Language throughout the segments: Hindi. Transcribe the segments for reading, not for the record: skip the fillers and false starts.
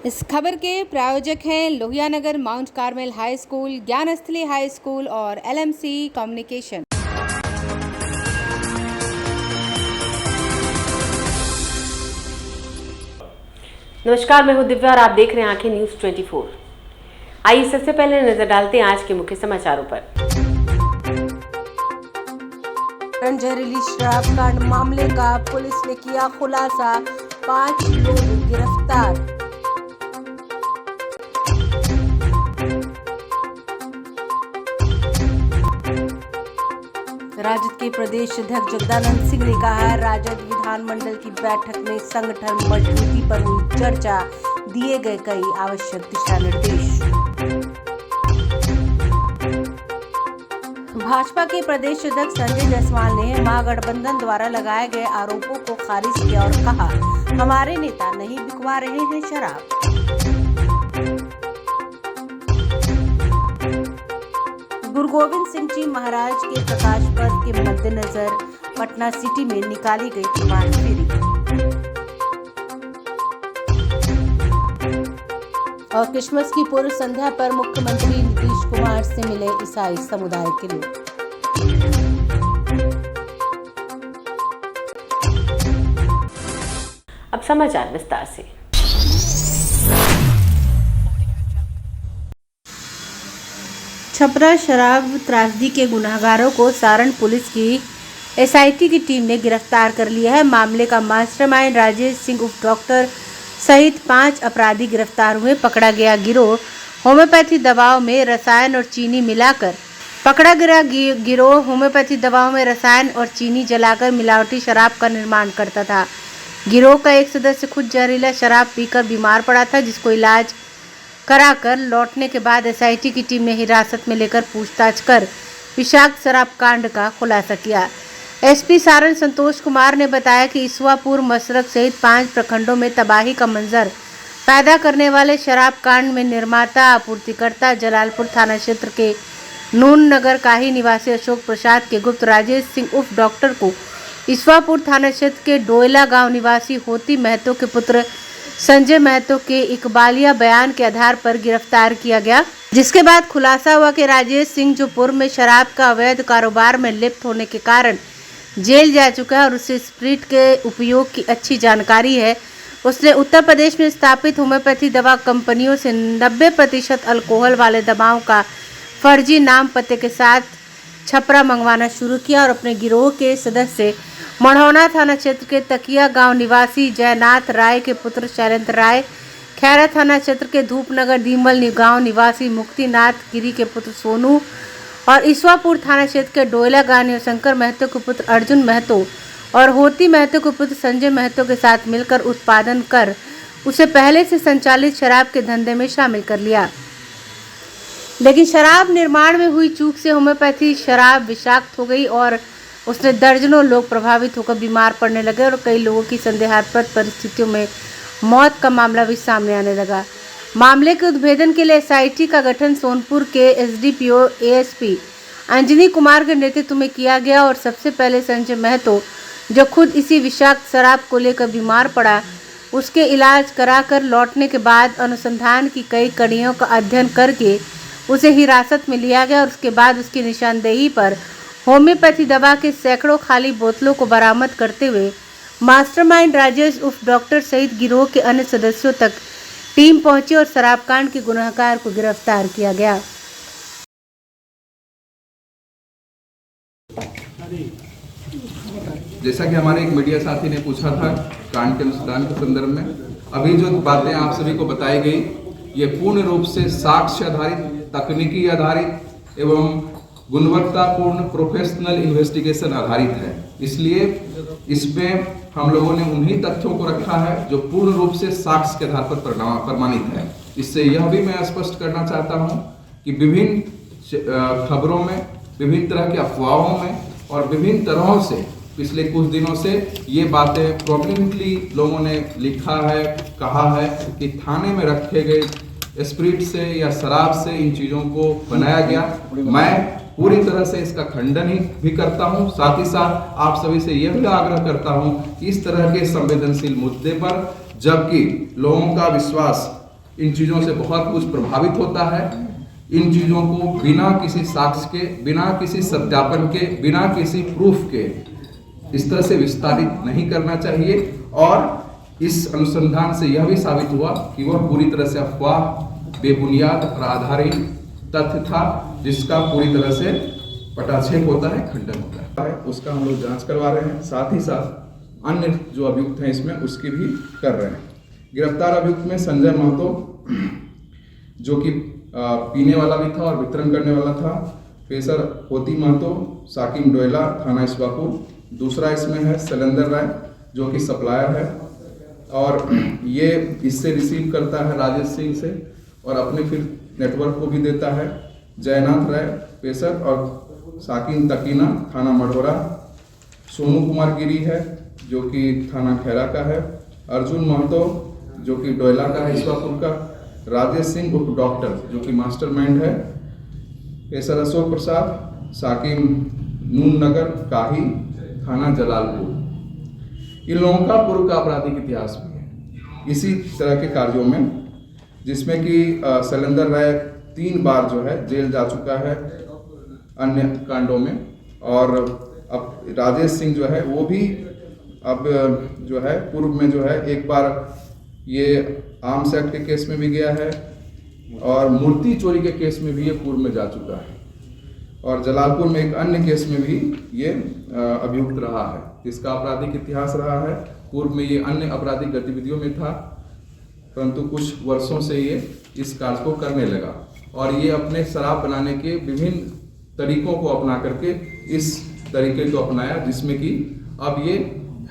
इस खबर के प्रायोजक हैं Lohianagar mount Carmel high school, Gyansthali high school और LMC कम्युनिकेशन। नमस्कार, मैं हूं दिव्या और आप देख रहे हैं आंखें न्यूज 24। आइए सबसे पहले नजर डालते हैं आज के मुख्य समाचारों पर। जहरीली शराब कांड मामले का पुलिस ने किया खुलासा, 5 लोग गिरफ्तार। राजद के प्रदेश अध्यक्ष जगदानंद सिंह ने कहा, राजद विधानमंडल की बैठक में संगठन मजबूती पर हुई चर्चा, दिए गए कई आवश्यक दिशा निर्देश। भाजपा के प्रदेश अध्यक्ष संजय जायसवाल ने महागठबंधन द्वारा लगाए गए आरोपों को खारिज किया और कहा, हमारे नेता नहीं बिकवा रहे हैं शराब। गुरु गोविंद सिंह जी महाराज के प्रकाश पर्व के मद्देनजर पटना सिटी में निकाली गई प्रभात फेरी और क्रिसमस की पूर्व संध्या पर मुख्यमंत्री नीतीश कुमार से मिले ईसाई समुदाय के लोग। अब समाचार विस्तार से। छपरा शराब त्रासदी के गुनहगारों को सारण पुलिस की SIT की टीम ने गिरफ्तार कर लिया है। मामले का मास्टरमाइंड राजेश सिंह उर्फ डॉक्टर सहित 5 अपराधी गिरफ्तार हुए। पकड़ा गया गिरोह होम्योपैथी दवाओं में रसायन और चीनी मिलाकर होम्योपैथी दवाओं में रसायन और चीनी जलाकर मिलावटी शराब का निर्माण करता था। गिरोह का एक सदस्य खुद जहरीला शराब पीकर बीमार पड़ा था, जिसको इलाज कराकर लौटने के बाद SIT की टीम ने हिरासत में लेकर पूछताछ कर विषाक्त शराब कांड का खुलासा किया। SP सारण संतोष कुमार ने बताया कि ईसवापुर मसरक सहित 5 प्रखंडों में तबाही का मंजर पैदा करने वाले शराब कांड में निर्माता आपूर्तिकर्ता जलालपुर थाना क्षेत्र के नून नगर काही निवासी अशोक प्रसाद के गुप्त राजेश सिंह उर्फ डॉक्टर को ईसवापुर थाना क्षेत्र के डोयला गांव निवासी होती महतो के पुत्र संजय महतो के इकबालिया बयान के आधार पर गिरफ्तार किया गया, जिसके बाद खुलासा हुआ कि राजेश सिंह जो पूर्व में शराब का अवैध कारोबार में लिप्त होने के कारण जेल जा चुका है और उसे स्प्रिट के उपयोग की अच्छी जानकारी है। उसने उत्तर प्रदेश में स्थापित होम्योपैथी दवा कंपनियों से 90% अल्कोहल वाले दवाओं का फर्जी नाम पते के साथ छपरा मंगवाना शुरू किया और अपने गिरोह के सदस्य मढ़ौना थाना क्षेत्र के तकिया गांव निवासी जयनाथ राय के पुत्र शैलेंद्र राय, खैरा थाना क्षेत्र के धूपनगर धीमल गांव निवासी मुक्तिनाथ गिरी के पुत्र सोनू और ईसवापुर थाना क्षेत्र के डोयला गांव शंकर महतो के पुत्र अर्जुन महतो और होती महतो के पुत्र संजय महतो के साथ मिलकर उत्पादन कर उसे पहले से संचालित शराब के धंधे में शामिल कर लिया। लेकिन शराब निर्माण में हुई चूक से होम्योपैथी शराब विषाक्त हो गई और उसने दर्जनों लोग प्रभावित होकर बीमार पड़ने लगे और कई लोगों की संदेहास्पद परिस्थितियों में मौत का मामला भी सामने आने लगा। मामले के उद्भेदन के लिए SIT का गठन सोनपुर के SDPO ASP अंजनी कुमार के नेतृत्व में किया गया और सबसे पहले संजय महतो, जो खुद इसी विषाक्त शराब को लेकर बीमार पड़ा, उसके इलाज कराकर लौटने के बाद अनुसंधान की कई कड़ियों का अध्ययन करके उसे हिरासत में लिया गया और उसके बाद उसकी निशानदेही पर होम्योपैथी दवा के सैकड़ों खाली बोतलों को बरामद करते हुए मास्टरमाइंड राजेश उर्फ डॉक्टर सहित गिरोह के अन्य सदस्यों तक टीम पहुंची और शराब कांड के गुनहगार को गिरफ्तार किया गया। जैसा कि हमारे एक मीडिया साथी ने पूछा था कांड के अनुसंधान के संदर्भ में, अभी जो बातें आप सभी को बताई गई ये पूर्ण रूप से साक्ष्य आधारित, तकनीकी आधारित एवं गुणवत्तापूर्ण प्रोफेशनल इन्वेस्टिगेशन आधारित है। इसलिए इसमें हम लोगों ने उन्हीं तथ्यों को रखा है जो पूर्ण रूप से साक्ष्य के आधार पर प्रमाणित है। इससे यह भी मैं स्पष्ट करना चाहता हूं कि विभिन्न खबरों में, विभिन्न तरह की अफवाहों में और विभिन्न तरहों से पिछले कुछ दिनों से ये बातें प्रोमिनेंटली लोगों ने लिखा है, कहा है कि थाने में रखे गए स्प्रिट से या शराब से इन चीज़ों को बनाया गया। मैं पूरी तरह से इसका खंडन ही भी करता हूं। साथ ही साथ आप सभी से यह भी आग्रह करता हूं कि इस तरह के संवेदनशील मुद्दे पर, जबकि लोगों का विश्वास इन चीज़ों से बहुत कुछ प्रभावित होता है। इन चीज़ों को बिना किसी साक्ष्य के, बिना किसी सत्यापन के, बिना किसी प्रूफ के इस तरह से विस्तारित नहीं करना चाहिए। और इस अनुसंधान से यह भी साबित हुआ कि वह पूरी तरह से अफवाह, बेबुनियाद और आधारहीन तथ्य था, जिसका पूरी तरह से पटाक्षेप होता है, खंडन होता है। उसका हम लोग जांच करवा रहे हैं। साथ ही साथ अन्य जो अभियुक्त हैं इसमें उसकी भी कर रहे हैं। गिरफ्तार अभियुक्त में संजय महतो, जो कि पीने वाला भी था और वितरण करने वाला था, पेशर होती महतो, साकिम डोयला, थाना इसबापुर। दूसरा इसमें है शैलेंद्र राय, जो कि सप्लायर है और ये इससे रिसीव करता है राजेश सिंह से और अपने फिर नेटवर्क को भी देता है। जयनाथ राय पेशर और साकिन तकीना, थाना मढ़ौरा। सोनू कुमार गिरी है, जो कि थाना खैरा का है। अर्जुन महतो, जो कि डोयला का है, इसवापुर का। राजेश सिंह उर्फ डॉक्टर, जो कि मास्टरमाइंड है। पेशर अशोक प्रसाद, साकिम नून नगर काही, थाना जलालपुर। इन लोगों का पूर्व का आपराधिक इतिहास भी है इसी तरह के कार्यों में, जिसमें कि शैलेंद्र राय 3 बार जो है जेल जा चुका है अन्य कांडों में। और अब राजेश सिंह जो है वो भी अब जो है पूर्व में जो है एक बार ये आर्म्स एक्ट के केस में भी गया है और मूर्ति चोरी के केस में भी ये पूर्व में जा चुका है। और जलालपुर में एक अन्य केस में भी ये अभियुक्त रहा है, इसका आपराधिक इतिहास रहा है। पूर्व में ये अन्य आपराधिक गतिविधियों में था, परंतु कुछ वर्षों से ये इस कार्य को करने लगा और ये अपने शराब बनाने के विभिन्न तरीकों को अपना करके इस तरीके को अपनाया, जिसमें कि अब ये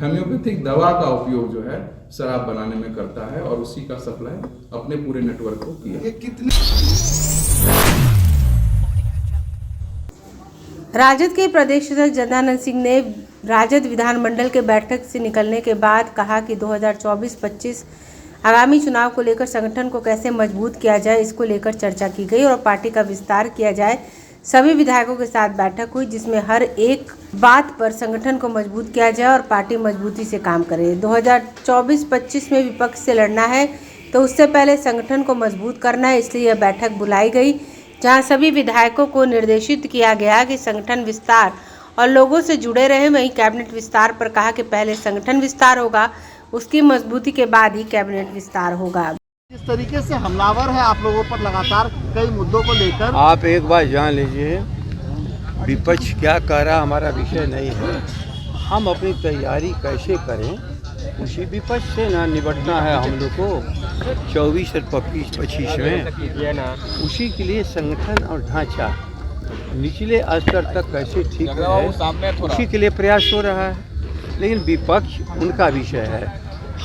होम्योपैथिक दवा का उपयोग जो है शराब बनाने में करता है और उसी का सप्लाई अपने पूरे नेटवर्क को किया। राजद के प्रदेश अध्यक्ष जनार्दन सिंह ने राजद विधानमंडल के बैठक से निकलने के बाद कहा कि 2024-25 आगामी चुनाव को लेकर संगठन को कैसे मजबूत किया जाए, इसको लेकर चर्चा की गई और पार्टी का विस्तार किया जाए। सभी विधायकों के साथ बैठक हुई, जिसमें हर एक बात पर संगठन को मजबूत किया जाए और पार्टी मजबूती से काम करे। 2024-25 में विपक्ष से लड़ना है तो उससे पहले संगठन को मजबूत करना है, इसलिए यह बैठक बुलाई गई, जहां सभी विधायकों को निर्देशित किया गया कि संगठन विस्तार और लोगों से जुड़े रहे। वहीं कैबिनेट विस्तार पर कहा कि पहले संगठन विस्तार होगा, उसकी मजबूती के बाद ही कैबिनेट विस्तार होगा। जिस तरीके से हमलावर है आप लोगों पर लगातार कई मुद्दों को लेकर, आप एक बार जान लीजिए विपक्ष क्या कह रहा हमारा विषय नहीं है। हम अपनी तैयारी कैसे करें उसी विपक्ष से ना निपटना है हम लोग को 24 और 25 में। उसी के लिए संगठन और ढांचा निचले स्तर तक कैसे ठीक है उसी के लिए प्रयास हो रहा है। लेकिन विपक्ष उनका विषय है,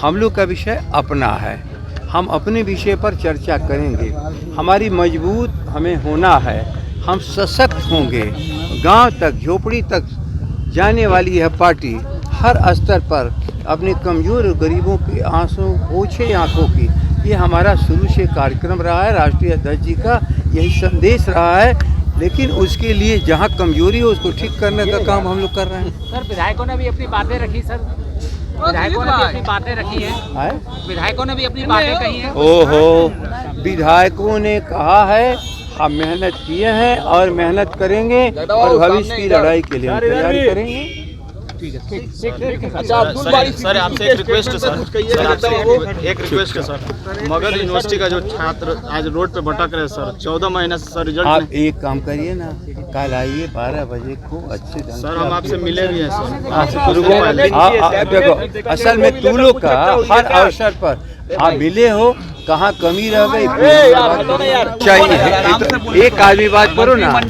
हम लोग का विषय अपना है। हम अपने विषय पर चर्चा करेंगे। हमारी मजबूत हमें होना है, हम सशक्त होंगे। गांव तक झोपड़ी तक जाने वाली यह पार्टी हर स्तर पर अपने कमज़ोर और गरीबों के आंसू पोंछे आंखों की, ये हमारा शुरू से कार्यक्रम रहा है। राष्ट्रीय अध्यक्ष जी का यही संदेश रहा है। लेकिन उसके लिए जहां कमजोरी है उसको ठीक करने का काम हम लोग कर रहे हैं। सर विधायकों ने भी अपनी बातें रखी, सर विधायकों ने भी अपनी बातें रखी हैं, विधायकों ने भी अपनी बातें कही हैं। ओहो, विधायकों ने कहा है हम मेहनत किए हैं और मेहनत करेंगे और भविष्य की लड़ाई के लिए हम तैयारी करेंगे। सर आपसे एक रिक्वेस्ट है सर, एक रिक्वेस्ट है सर। मगध यूनिवर्सिटी का जो छात्र आज रोड पे भटक रहे सर, 14 महीने से सर रिजल्ट आप एक काम करिए ना, कल आइए 12 बजे को अच्छे ढंग से। सर हम आपसे मिले भी हैं सर। देखो असल में तू लोग का हर अवसर पर आप मिले हो, कहाँ कमी रह गई चाहिए। एक आदमी बात करो ना,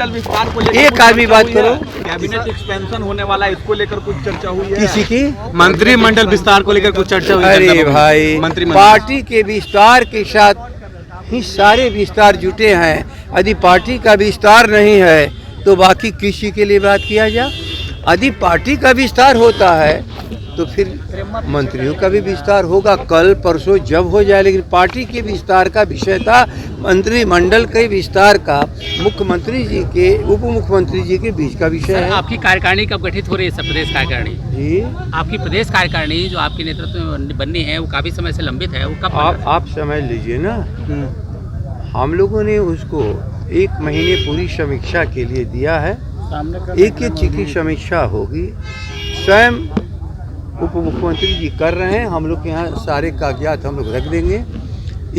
एक आदमी बात करो। कैबिनेट एक्सपेंशन होने वाला है, इसको लेकर कुछ चर्चा हुई है? किसी की? मंत्रिमंडल विस्तार को लेकर कुछ चर्चा हुई है? अरे भाई, पार्टी के विस्तार के साथ ही सारे विस्तार जुटे हैं। यदि पार्टी का विस्तार नहीं है तो बाकी किसी के लिए बात किया जाए? यदि पार्टी का विस्तार होता है तो फिर मंत्रियों का भी विस्तार होगा, कल परसों जब हो जाए। लेकिन पार्टी के विस्तार का विषय था, मंत्रिमंडल के विस्तार का मुख्यमंत्री जी के उप मुख्यमंत्री जी के बीच का विषय है। आपकी कार्यकारिणी कब गठित हो रही है? सब प्रदेश कार्यकारिणी जी, आपकी प्रदेश कार्यकारिणी जो आपके नेतृत्व में बननी है वो काफी समय से लंबित है, वो कब आप समझ लीजिए ना, हम लोगों ने उसको 1 महीने पूरी समीक्षा के लिए दिया है। एक की समीक्षा होगी, स्वयं उप मुख्यमंत्री जी कर रहे हैं, हम लोग के यहाँ सारे कागजात हम लोग रख देंगे।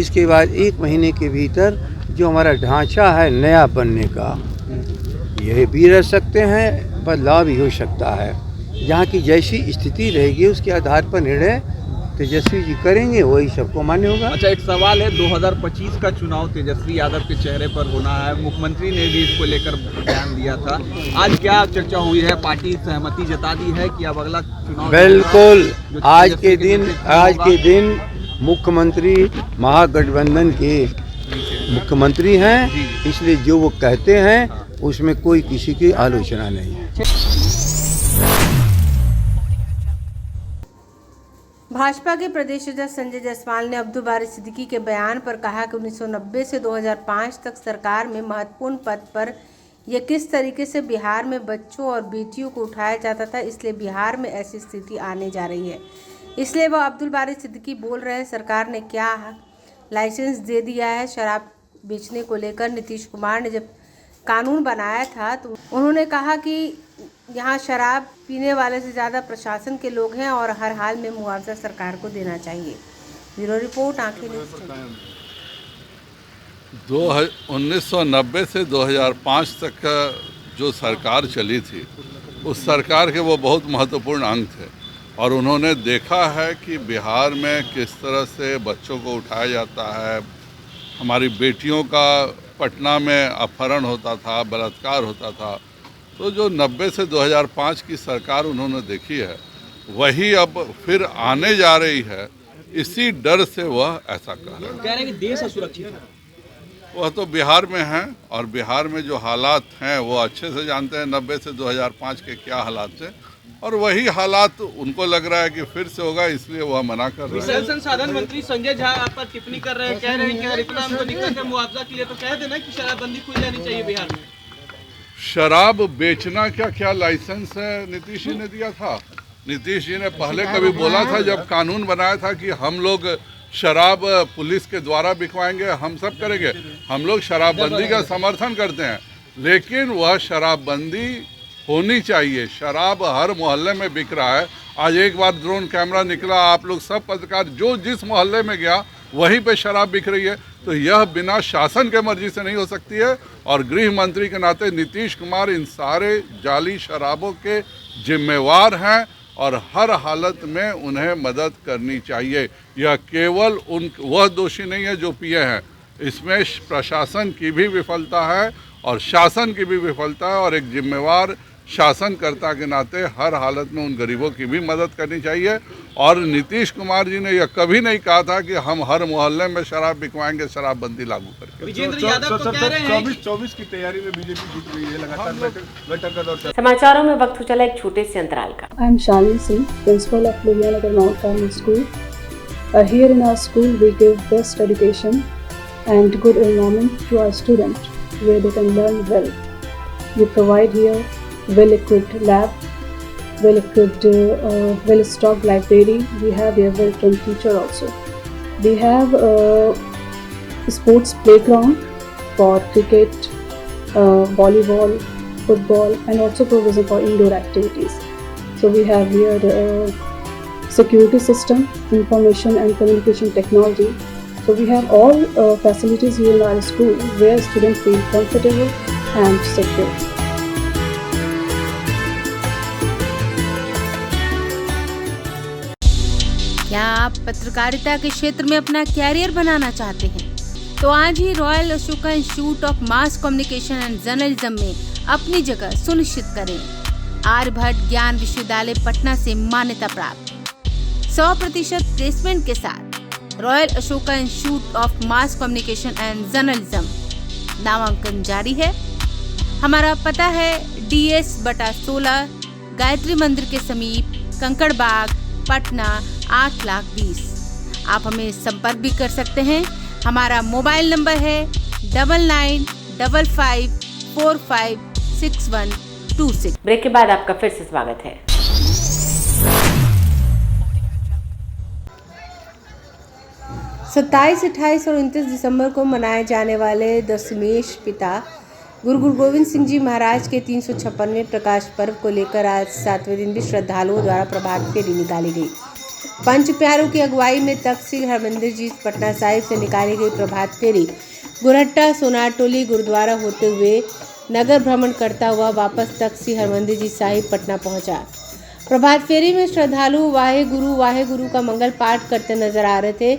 इसके बाद 1 महीने के भीतर जो हमारा ढांचा है नया बनने का, यह भी रह सकते हैं, बदलाव भी हो सकता है। जहाँ की जैसी स्थिति रहेगी उसके आधार पर निर्णय तेजस्वी जी करेंगे, वही सबको मान्य होगा। अच्छा, एक सवाल है, 2025 का चुनाव तेजस्वी यादव के चेहरे पर होना है, मुख्यमंत्री ने भी इसको लेकर बयान दिया था। आज क्या चर्चा हुई है? पार्टी सहमति जता दी है कि अब अगला चुनाव बिल्कुल आज के दिन मुख्यमंत्री महागठबंधन के मुख्यमंत्री हैं, इसलिए जो वो कहते हैं उसमें कोई किसी की आलोचना नहीं है। भाजपा के प्रदेश अध्यक्ष संजय जायसवाल ने अब्दुल बारी सिद्दीकी के बयान पर कहा कि 1990 से 2005 तक सरकार में महत्वपूर्ण पद पर यह किस तरीके से बिहार में बच्चों और बेटियों को उठाया जाता था, इसलिए बिहार में ऐसी स्थिति आने जा रही है। इसलिए वह अब्दुल बारी सिद्दीकी बोल रहे हैं, सरकार ने क्या लाइसेंस दे दिया है शराब बेचने को लेकर। नीतीश कुमार ने जब कानून बनाया था तो उन्होंने कहा कि यहाँ शराब पीने वाले से ज़्यादा प्रशासन के लोग हैं और हर हाल में मुआवजा सरकार को देना चाहिए। ब्यूरो रिपोर्ट, आंखें न्यूज़। 1990 से 2005 तक का जो सरकार चली थी, उस सरकार के वो बहुत महत्वपूर्ण अंग थे और उन्होंने देखा है कि बिहार में किस तरह से बच्चों को उठाया जाता है। हमारी बेटियों का पटना में अपहरण होता था, बलात्कार होता था। तो जो 90 से 2005 की सरकार उन्होंने देखी है, वही अब फिर आने जा रही है। इसी डर से वह ऐसा कह रहे हैं कि देश असुरक्षित है। वह तो बिहार में हैं और बिहार में जो हालात हैं वो अच्छे से जानते हैं। 90 से 2005 के क्या हालात थे और वही हालात उनको लग रहा है कि फिर से होगा, इसलिए वह मना कर रहे हैं। विशेष संसाधन मंत्री संजय झा आप पर टिप्पणी कर रहे हैं, कह रहे हैं कि अगर इतना हमको दिक्कत है मुआवजा के लिए तो कह देना कि शराबबंदी खुल जानी चाहिए बिहार में। शराब बेचना क्या लाइसेंस है नीतीश जी ने दिया था? नीतीश जी ने पहले कभी बोला था जब कानून बनाया था कि हम लोग शराब पुलिस के द्वारा बिकवाएंगे, हम सब करेंगे। हम लोग शराबबंदी का समर्थन करते हैं, लेकिन वह शराबबंदी होनी चाहिए। शराब हर मोहल्ले में बिक रहा है। आज एक बार ड्रोन कैमरा निकला, आप लोग सब पत्रकार जो जिस मोहल्ले में गया वहीं पे शराब बिक रही है। तो यह बिना शासन के मर्जी से नहीं हो सकती है और गृह मंत्री के नाते नीतीश कुमार इन सारे जाली शराबों के जिम्मेवार हैं और हर हालत में उन्हें मदद करनी चाहिए। यह केवल वह दोषी नहीं है जो पिए हैं, इसमें प्रशासन की भी विफलता है और शासन की भी विफलता है और एक जिम्मेवार शासनकर्ता के नाते हर हालत में उन गरीबों की भी मदद करनी चाहिए। और नीतीश कुमार जी ने यह कभी नहीं कहा था कि हम हर मोहल्ले में शराब बिकवाएंगे शराबबंदी लागू करके। विजेंद्र यादव तो कह रहे हैं 24 की तैयारी में बीजेपी जुट रही है, लगातार बैठक का दौर। समाचारों में वक्त हो चला एक छोटे से अंतराल का। I am Shalini Singh, principal of Luhianagar Mount Carmel School. Here in our school we give best education and good environment to our students where they can learn well. We provide here well-equipped lab, well-equipped, well-stocked library. We have here well-trained teacher also. We have a sports playground for cricket, volleyball, football, and also provision for indoor activities. So we have here security system, information and communication technology. So we have all facilities here in our school where students feel comfortable and secure. क्या आप पत्रकारिता के क्षेत्र में अपना कैरियर बनाना चाहते हैं? तो आज ही Royal Ashoka Institute of Mass Communication and Journalism में अपनी जगह सुनिश्चित करें। आर्यभट्ट ज्ञान विश्वविद्यालय पटना से मान्यता प्राप्त 100% प्लेसमेंट के साथ royal Ashoka Institute of Mass Communication and journalism, नामांकन जारी है। हमारा पता है DS/16 गायत्री मंदिर के समीप, कंकड़ बाग, पटना 8,20,000। आप हमें संपर्क भी कर सकते हैं। हमारा मोबाइल नंबर है 9955456126। ब्रेक के बाद आपका फिर से स्वागत है। सत्ताईस, 28 और 29 दिसंबर को मनाए जाने वाले दशमेश पिता गुरु गोविंद सिंह जी महाराज के 356वें प्रकाश पर्व को लेकर आज 7वें दिन भी श्रद्धालुओं द्वारा प्रभात फेरी निकाली गई। पंच प्यारों की अगुवाई में तख्त श्री हरमंदिर जी पटना साहिब से निकाली गई प्रभात फेरी गुरहट्टा सोनारटोली गुरुद्वारा होते हुए नगर भ्रमण करता हुआ वापस तख्त श्री हरमंदिर जी साहिब पटना पहुंचा। प्रभात फेरी में श्रद्धालु वाहे गुरु का मंगल पाठ करते नजर आ रहे थे।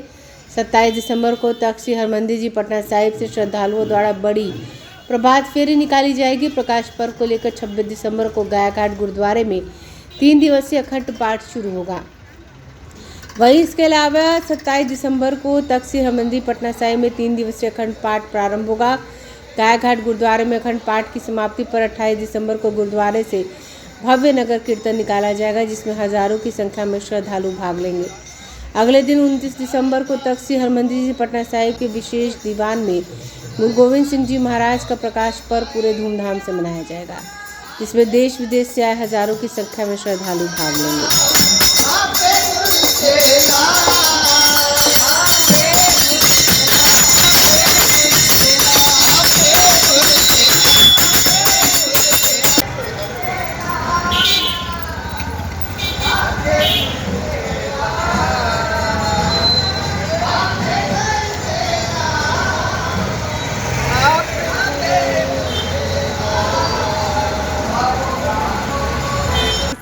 27 दिसंबर को तख्त श्री हरमंदिर जी पटना साहिब से श्रद्धालुओं द्वारा बड़ी प्रभात फेरी निकाली जाएगी। प्रकाश पर्व को लेकर 26 दिसंबर को गायाघाट गुरुद्वारे में 3 दिवसीय अखंड पाठ शुरू होगा। वहीं इसके अलावा 27 दिसंबर को तख्त श्री हरमंदिर पटना साहिब में 3 दिवसीय अखंड पाठ प्रारंभ होगा। गायाघाट गुरुद्वारे में अखंड पाठ की समाप्ति पर 28 दिसंबर को गुरुद्वारे से भव्य नगर कीर्तन निकाला जाएगा, जिसमें हजारों की संख्या में श्रद्धालु भाग लेंगे। अगले दिन 29 दिसंबर को तख्त श्री हरमंदिर जी पटना साहिब के विशेष दीवान में गुरु गोविंद सिंह जी महाराज का प्रकाश पर्व पूरे धूमधाम से मनाया जाएगा, जिसमें देश विदेश से आए हजारों की संख्या में श्रद्धालु भाग लेंगे।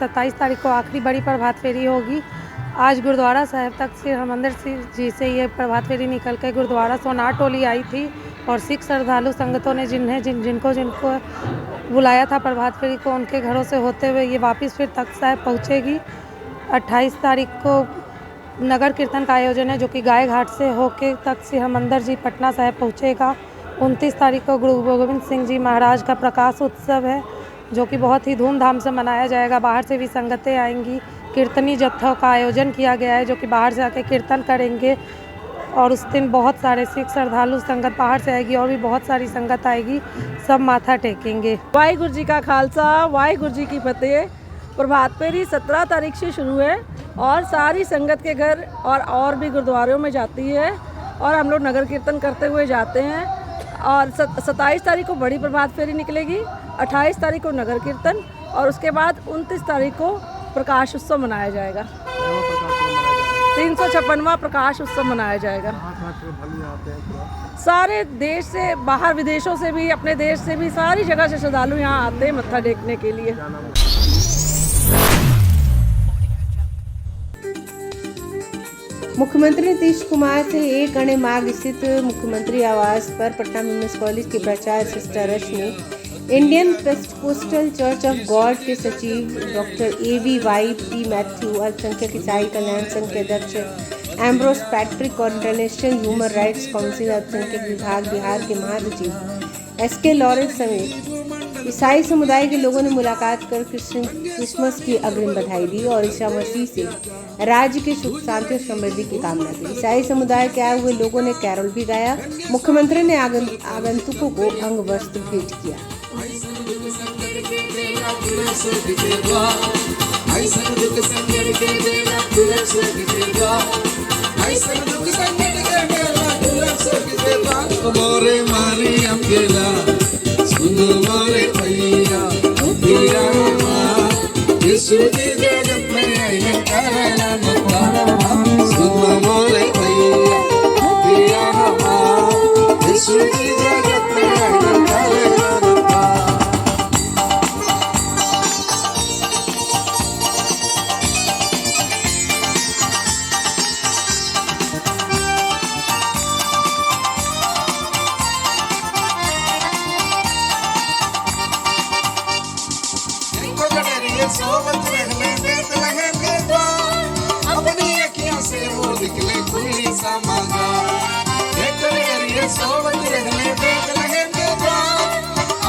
27 तारीख को आखिरी बड़ी प्रभात फेरी होगी। आज गुरुद्वारा साहिब तक श्री हरमंदिर जी से ये प्रभात फेरी निकल के गुरुद्वारा सोनारटोली आई थी और सिख श्रद्धालु संगतों ने जिनको बुलाया था प्रभात फेरी को, उनके घरों से होते हुए ये वापस फिर तख्त साहिब पहुँचेगी। 28 तारीख को नगर कीर्तन का आयोजन है, जो कि गायघाट से होके तख्त श्री हरमंदिर जी पटना साहिब पहुँचेगा। 29 तारीख को गुरु गोविंद सिंह जी महाराज का प्रकाश उत्सव है, जो कि बहुत ही धूमधाम से मनाया जाएगा। बाहर से भी संगतें आएंगी। कीर्तनी जत्थों का आयोजन किया गया है, जो कि बाहर से आके कीर्तन करेंगे और उस दिन बहुत सारे सिख श्रद्धालु संगत बाहर से आएगी और भी बहुत सारी संगत आएगी, सब माथा टेकेंगे। वाहिगुरु जी का खालसा, वाहिगुरु जी की फतेह। प्रभात फेरी 17 तारीख से शुरू है और सारी संगत के घर और भी गुरुद्वारों में जाती है और हम लोग नगर कीर्तन करते हुए जाते हैं। और 27 तारीख को बड़ी प्रभात फेरी निकलेगी, 28 तारीख को नगर कीर्तन और उसके बाद 29 तारीख को प्रकाश उत्सव मनाया जाएगा। 356वां प्रकाश उत्सव मनाया जाएगा। सारे देश से, बाहर विदेशों से भी, अपने देश से भी, सारी जगह से श्रद्धालु यहाँ आते हैं मत्था टेकने के लिए। मुख्यमंत्री नीतीश कुमार से 1 अणे मार्ग स्थित मुख्यमंत्री आवास पर पटना विमेंस कॉलेज के प्राचार्य sister Rashmi, Indian Pentecostal church of God के सचिव डॉक्टर AVYP मैथ्यू, अल्पसंख्यक ईसाई कल्याण संघ के अध्यक्ष एम्ब्रोस पैट्रिक और इंटरनेशनल ह्यूमन राइट्स काउंसिल अल्पसंख्यक विभाग बिहार के महासचिव SK लॉरेंस समेत ईसाई समुदाय के लोगों ने मुलाकात कर क्रिसमस की अग्रिम बधाई दी और ईसा मसीह से राज्य के सुख शांति और समृद्धि की कामना की। ईसाई समुदाय के आए हुए लोगों ने कैरोल भी गाया। मुख्यमंत्री ने आगंतुकों को अंग वस्त्र भेंट किया।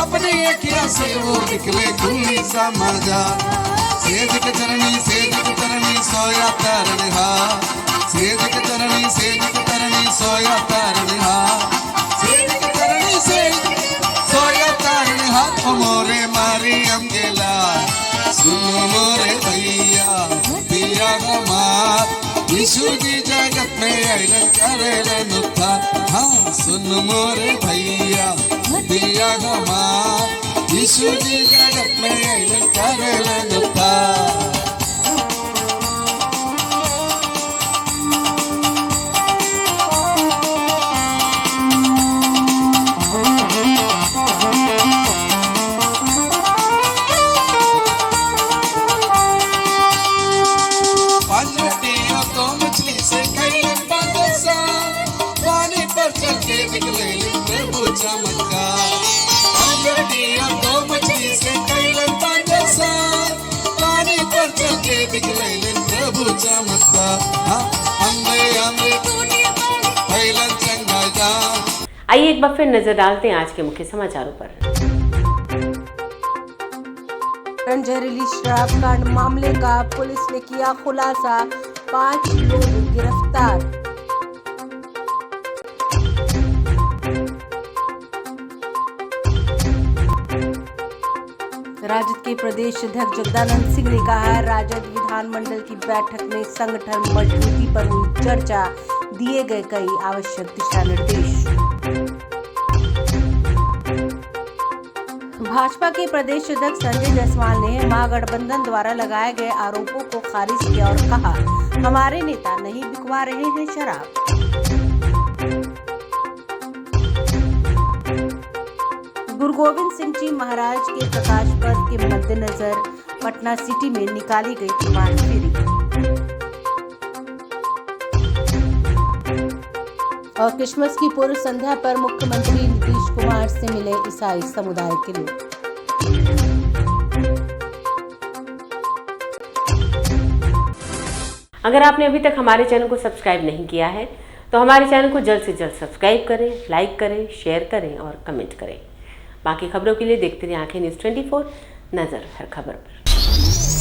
अपनी अखिया से वो निकले खुली सा मजा सेज के चरणी सोया तरनिहा सेज के चरणी सोया तरनिहा सेज के चरणी सोया तरनिहा मोरे मारी अंगेला सुनो मोरे भैया पिया हमार यीशु जी जगत में आइलन करेलन उद्धार हाँ सुन मोरे भैया पिया हमार यीशु जी जगत में आइलन करेलन उद्धार आइए एक बार फिर नजर डालते हैं आज के मुख्य समाचारों पर। जहरीली शराब कांड मामले का पुलिस ने किया खुलासा, 5 लोग गिरफ्तार। राजद के प्रदेश अध्यक्ष जगदानंद सिंह ने कहा, राजद विधानमंडल की बैठक में संगठन मजबूती पर हुई चर्चा, दिए गए कई आवश्यक दिशा निर्देश। भाजपा के प्रदेश अध्यक्ष संजय जायसवाल ने महागठबंधन द्वारा लगाए गए आरोपों को खारिज किया और कहा, हमारे नेता नहीं बिकवा रहे हैं शराब। गुरु गोविंद सिंह जी महाराज के प्रकाश पर्व के मद्देनजर पटना सिटी में निकाली गई प्रभात फेरी और क्रिसमस की पूर्व संध्या पर मुख्यमंत्री नीतीश कुमार से मिले ईसाई समुदाय के लोग। अगर आपने अभी तक हमारे चैनल को सब्सक्राइब नहीं किया है तो हमारे चैनल को जल्द से जल्द सब्सक्राइब करें, लाइक करें, शेयर करें और कमेंट करें। बाकी खबरों के लिए देखते रहिए आंखें न्यूज़ 24, नजर हर खबर पर।